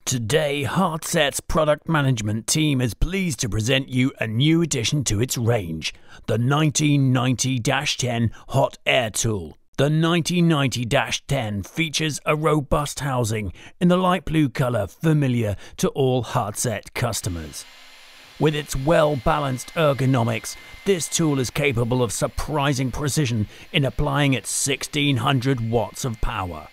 Today, HAZET's product management team is pleased to present you a new addition to its range, the 1990-10 Hot Air Tool. The 1990-10 features a robust housing in the light blue colour familiar to all HAZET customers. With its well-balanced ergonomics, this tool is capable of surprising precision in applying its 1600 watts of power.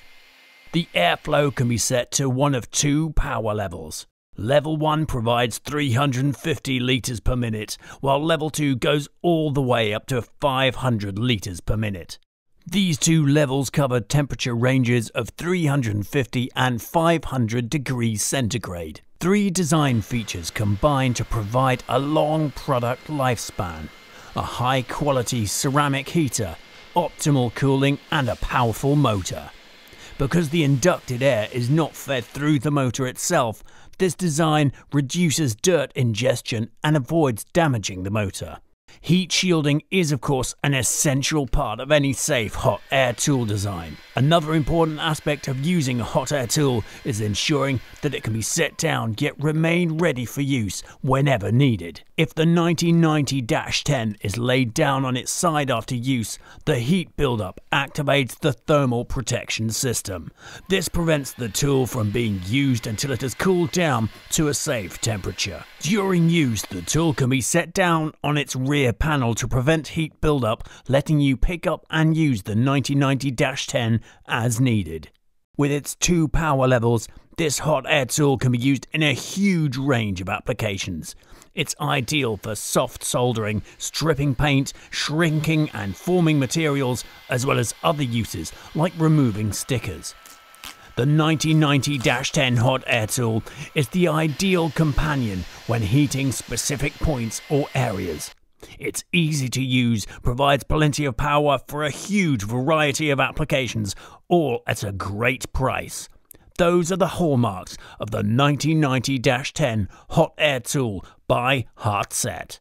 The airflow can be set to one of two power levels. Level 1 provides 350 litres per minute, while Level 2 goes all the way up to 500 litres per minute. These two levels cover temperature ranges of 350 and 500 degrees centigrade. Three design features combine to provide a long product lifespan: a high-quality ceramic heater, optimal cooling, and a powerful motor. Because the inducted air is not fed through the motor itself, this design reduces dirt ingestion and avoids damaging the motor. Heat shielding is of course an essential part of any safe hot air tool design. Another important aspect of using a hot air tool is ensuring that it can be set down yet remain ready for use whenever needed. If the 1990-10 is laid down on its side after use, the heat buildup activates the thermal protection system. This prevents the tool from being used until it has cooled down to a safe temperature. During use, the tool can be set down on its rear panel to prevent heat buildup, letting you pick up and use the 1990-10 as needed. With its two power levels, this hot air tool can be used in a huge range of applications. It's ideal for soft soldering, stripping paint, shrinking and forming materials, as well as other uses like removing stickers. The 1990-10 hot air tool is the ideal companion when heating specific points or areas. It's easy to use, provides plenty of power for a huge variety of applications, all at a great price. Those are the hallmarks of the 1990-10 hot air tool by HAZET.